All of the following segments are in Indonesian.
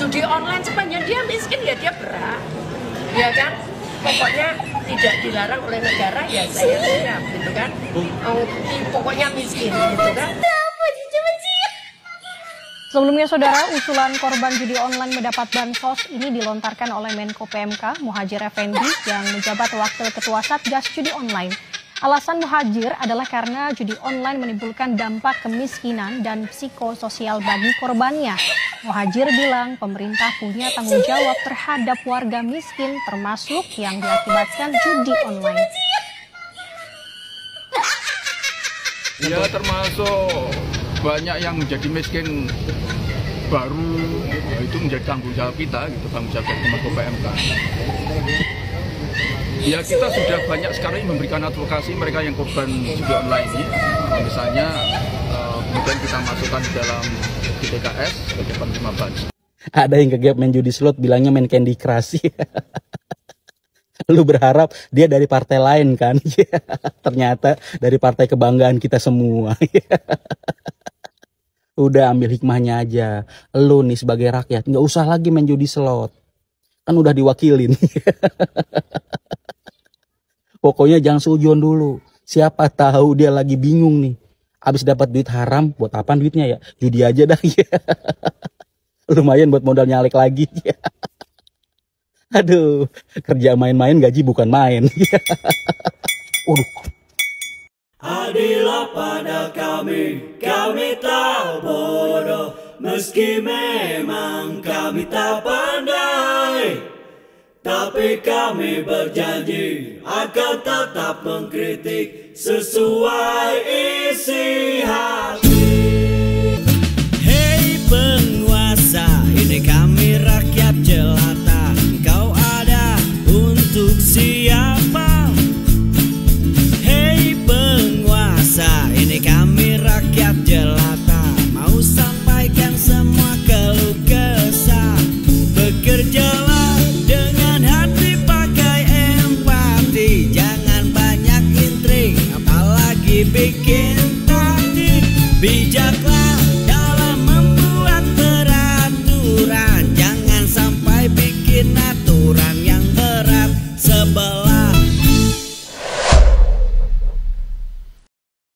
judi online sepanjang dia miskin ya dia berhak, ya kan? Pokoknya tidak dilarang oleh negara ya saya siap gitu kan. Pokoknya miskin gitu kan. Sebelumnya saudara, usulan korban judi online mendapat bansos ini dilontarkan oleh Menko PMK Muhadjir Effendi yang menjabat wakil ketua Satgas Judi Online. Alasan Muhadjir adalah karena judi online menimbulkan dampak kemiskinan dan psikososial bagi korbannya. Muhadjir bilang pemerintah punya tanggung jawab terhadap warga miskin termasuk yang diakibatkan judi online. Ya termasuk banyak yang menjadi miskin baru, itu menjadi tanggung jawab kita, gitu, tanggung jawab dari Menko PMK. Ya kita sudah banyak sekali memberikan advokasi mereka yang korban judi online ini. Misalnya kemudian kita masukkan di dalam GTKS sebagai penerima bansos. Ada yang kegap main judi slot bilangnya main Candy Crush. Lu berharap dia dari partai lain kan? Ternyata dari partai kebanggaan kita semua. Udah ambil hikmahnya aja. Lu nih sebagai rakyat nggak usah lagi main judi slot. Kan udah diwakilin. Pokoknya jangan sujon dulu. Siapa tahu dia lagi bingung nih. Abis dapat duit haram, buat apaan duitnya ya? Judi aja dah. Lumayan buat modal nyalek lagi. Aduh, kerja main-main gaji bukan main. Waduh. Adilah pada kami tak bodoh, meski memang kami tak pandai. Tapi kami berjanji akan tetap mengkritik sesuai isi hati. Hei penguasa, ini kami rakyat jelata. Engkau ada untuk siapa? Hei penguasa, ini kami rakyat jelata. Mau sampaikan semua keluh kesah. Bekerjalah dengan hati pakai empati. Jangan banyak intrik, apalagi bikin taktik. Bijaklah dalam membuat peraturan. Jangan sampai bikin aturan yang berat sebelah.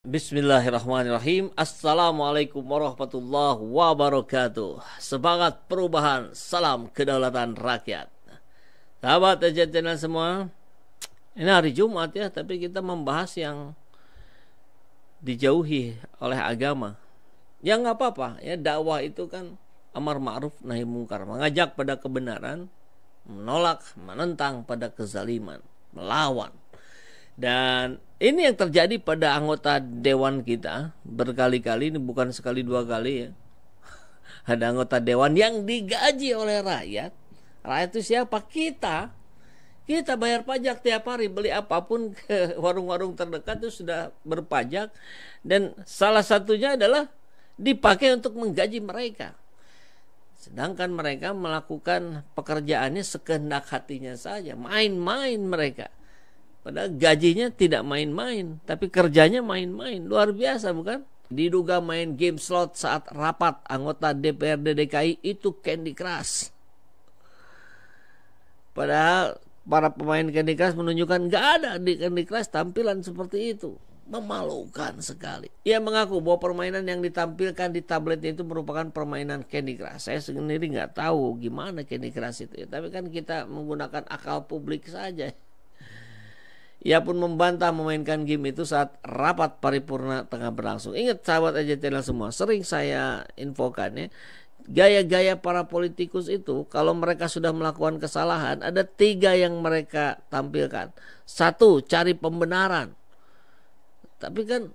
Bismillahirrahmanirrahim. Assalamualaikum warahmatullahi wabarakatuh. Semangat perubahan, salam kedaulatan rakyat. Sahabat channel semua, ini hari Jumat ya, tapi kita membahas yang dijauhi oleh agama. Ya nggak apa-apa ya, dakwah itu kan amar ma'ruf nahi mungkar, mengajak pada kebenaran, menolak, menentang pada kezaliman, melawan. Dan ini yang terjadi pada anggota dewan kita berkali-kali, ini bukan sekali dua kali ya. Ada anggota dewan yang digaji oleh rakyat. Rakyat itu siapa? Kita. Kita bayar pajak tiap hari, beli apapun ke warung-warung terdekat itu sudah berpajak. Dan salah satunya adalah dipakai untuk menggaji mereka. Sedangkan mereka melakukan pekerjaannya sekehendak hatinya saja. Main-main mereka. Padahal gajinya tidak main-main, tapi kerjanya main-main. Luar biasa bukan? Diduga main game slot saat rapat anggota DPRD DKI itu Candy Crush. Padahal para pemain Candy Crush menunjukkan gak ada di Candy Crush tampilan seperti itu. Memalukan sekali. Ia mengaku bahwa permainan yang ditampilkan di tabletnya itu merupakan permainan Candy Crush. Saya sendiri gak tahu gimana Candy Crush itu ya. Tapi kan kita menggunakan akal publik saja. Ia pun membantah memainkan game itu saat rapat paripurna tengah berlangsung. Ingat sahabat channel semua, sering saya infokan ya, gaya-gaya para politikus itu kalau mereka sudah melakukan kesalahan, ada 3 yang mereka tampilkan. 1, cari pembenaran. Tapi kan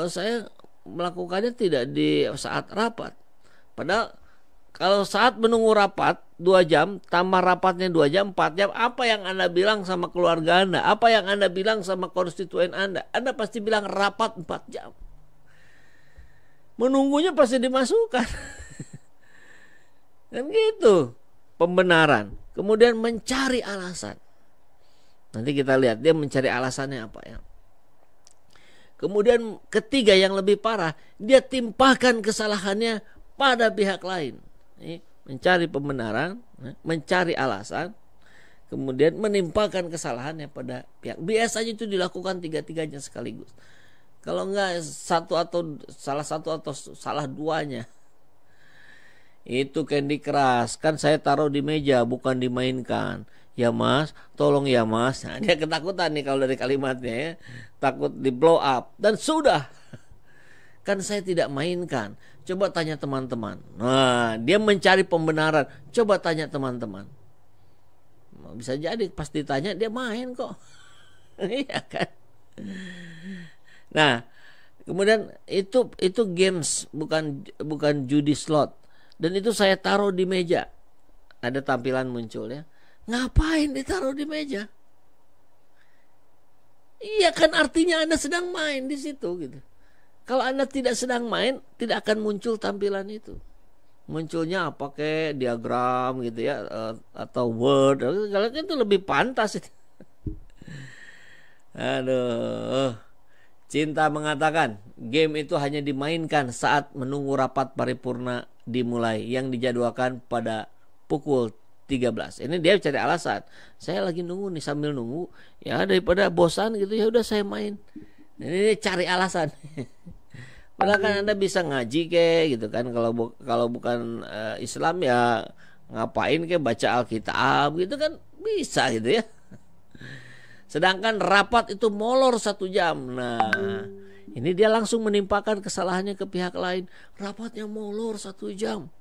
saya melakukannya tidak di saat rapat. Padahal kalau saat menunggu rapat 2 jam, tambah rapatnya 2 jam, 4 jam, apa yang Anda bilang sama keluarga Anda? Apa yang Anda bilang sama konstituen Anda? Anda pasti bilang rapat 4 jam. Menunggunya pasti dimasukkan. Dan gitu. Pembenaran. Kemudian mencari alasan. Nanti kita lihat dia mencari alasannya apa ya. Kemudian ketiga yang lebih parah, dia timpahkan kesalahannya pada pihak lain. mencari pembenaran, mencari alasan, kemudian menimpakan kesalahannya pada pihak. Biasanya itu dilakukan tiga-tiganya sekaligus. Kalau enggak salah satu atau salah duanya. Itu Candy Crush, kan saya taruh di meja bukan dimainkan. Ya mas, tolong ya mas. Nah, dia ketakutan nih kalau dari kalimatnya ya. Takut di blow up. Dan sudah. Kan saya tidak mainkan. Coba tanya teman-teman. Nah, dia mencari pembenaran. Coba tanya teman-teman. Bisa jadi pas ditanya dia main kok. Iya kan. Nah, kemudian itu games, bukan judi slot. Dan itu saya taruh di meja. Ada tampilan muncul ya. Ngapain ditaruh di meja? Iya kan artinya Anda sedang main di situ gitu. Kalau Anda tidak sedang main, tidak akan muncul tampilan itu. Munculnya pakai diagram gitu ya, atau word. Kalau itu lebih pantas itu. Aduh. Cinta mengatakan game itu hanya dimainkan saat menunggu rapat paripurna dimulai yang dijadwalkan pada pukul 13. Ini dia cari alasan. Saya lagi nunggu nih, sambil nunggu ya daripada bosan gitu ya udah saya main. Ini cari alasan. Padahal kan Anda bisa ngaji gitu kan, kalau bukan Islam ya ngapain baca Alkitab gitu kan bisa gitu ya. Sedangkan rapat itu molor 1 jam. Nah, ini dia langsung menimpakan kesalahannya ke pihak lain. Rapatnya molor 1 jam.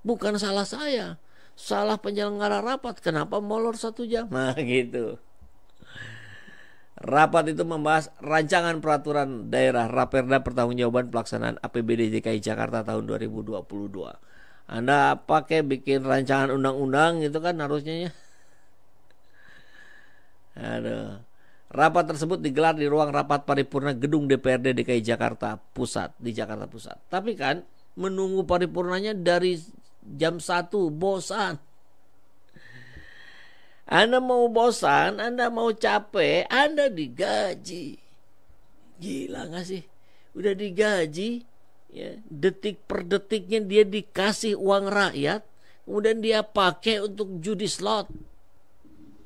Bukan salah saya, salah penyelenggara rapat. Kenapa molor 1 jam? Nah gitu. Rapat itu membahas rancangan peraturan daerah Raperda pertanggungjawaban pelaksanaan APBD DKI Jakarta tahun 2022. Anda bikin rancangan undang-undang gitu kan harusnya ya. Aduh. Rapat tersebut digelar di ruang rapat paripurna gedung DPRD DKI Jakarta Pusat, di Jakarta Pusat. Tapi kan menunggu paripurnanya dari jam 1 bosan. Anda mau bosan, Anda mau capek, Anda digaji. Gila gak sih? Udah digaji ya, detik per detiknya dia dikasih uang rakyat, kemudian dia pakai untuk judi slot.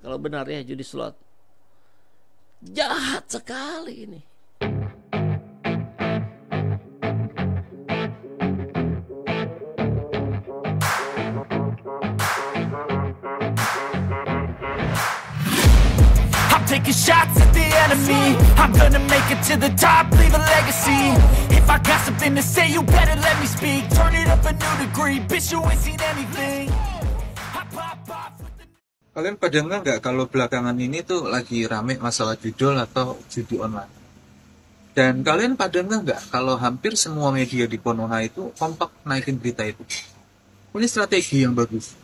Kalau benar ya judi slot. Jahat sekali ini. I'm taking shots at the enemy. I'm gonna make it to the top, leave a legacy. If I got something to say, you better let me speak. Turn it up a new degree, bitch, you ain't seen anything. I pop off with the... Kalian pada nggak kalau belakangan ini tuh lagi rame masalah judul atau judi online? Dan kalian pada nggak kalau hampir semua media di Konoha itu kompak naikin berita itu? Ini strategi yang bagus.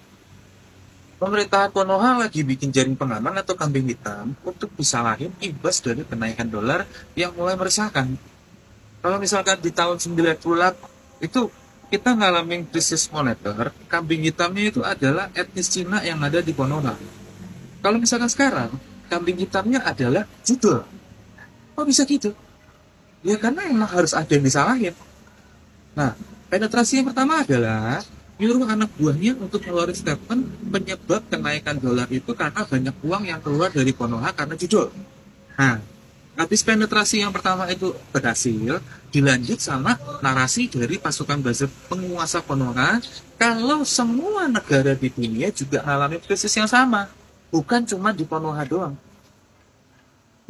Pemerintah Konoha lagi bikin jaring pengaman atau kambing hitam untuk bisa lahir imbas dari kenaikan dolar yang mulai meresahkan. Kalau misalkan di tahun 98 itu kita ngalamin krisis moneter, kambing hitamnya itu adalah etnis Cina yang ada di Konoha. Kalau misalkan sekarang, kambing hitamnya adalah judul. Kok bisa gitu? Ya karena emang harus ada yang disalahin. Nah, penetrasi yang pertama adalah nyuruh anak buahnya untuk ngeluarin statement penyebab kenaikan dolar itu karena banyak uang yang keluar dari Konoha karena judul. Nah, habis penetrasi yang pertama itu berhasil, dilanjut sama narasi dari pasukan buzzer penguasa Konoha kalau semua negara di dunia juga mengalami krisis yang sama, bukan cuma di Konoha doang.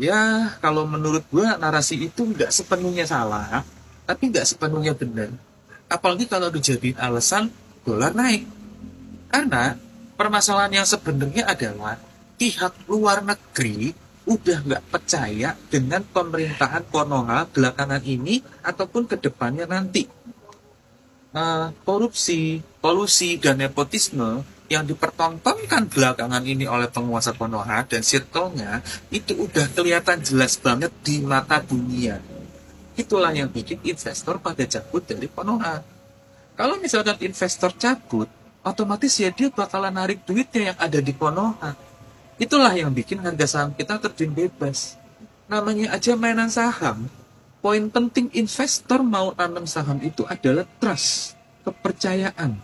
Ya, kalau menurut gua narasi itu nggak sepenuhnya salah, tapi nggak sepenuhnya benar. Apalagi kalau dijadiin alasan dolar naik. Karena permasalahan yang sebenarnya adalah pihak luar negeri udah nggak percaya dengan pemerintahan Konoha belakangan ini ataupun kedepannya nanti. Korupsi, kolusi, dan nepotisme yang dipertontonkan belakangan ini oleh penguasa Konoha dan circle-nya itu udah kelihatan jelas banget di mata dunia. Itulah yang bikin investor pada cabut dari Konoha. Kalau misalkan investor cabut, otomatis ya dia bakalan narik duitnya yang ada di Konoha. Itulah yang bikin harga saham kita terjun bebas. Namanya aja mainan saham. Poin penting investor mau tanam saham itu adalah trust, kepercayaan.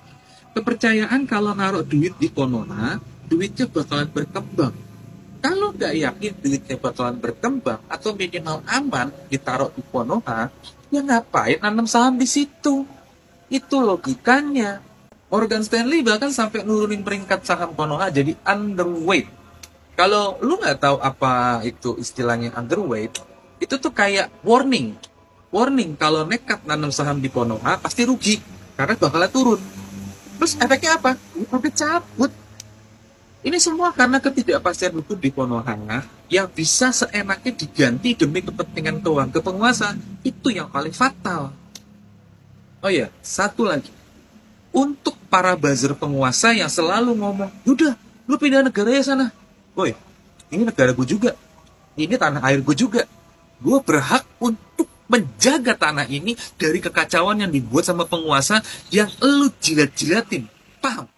Kepercayaan kalau naruh duit di Konoha, duitnya bakalan berkembang. Kalau nggak yakin duitnya bakalan berkembang atau minimal aman ditaruh di Konoha, ya ngapain nanam saham di situ? Itu logikanya. Morgan Stanley bahkan sampai nurunin peringkat saham Konoha jadi underweight. Kalau lu nggak tahu apa itu istilahnya underweight, itu tuh kayak warning. Warning kalau nekat nanam saham di Konoha pasti rugi karena bakalan turun. Terus efeknya apa? Sampai cabut. Ini semua karena ketidakpastian hukum di Konoha yang bisa seenaknya diganti demi kepentingan keuangan penguasa. Itu yang paling fatal. Oh ya, satu lagi. Untuk para buzzer penguasa yang selalu ngomong, "Udah, lu pindah negara ya sana." Woi, ini negara gue juga. Ini tanah air gue juga. Gue berhak untuk menjaga tanah ini dari kekacauan yang dibuat sama penguasa yang lu jilat-jilatin. Paham?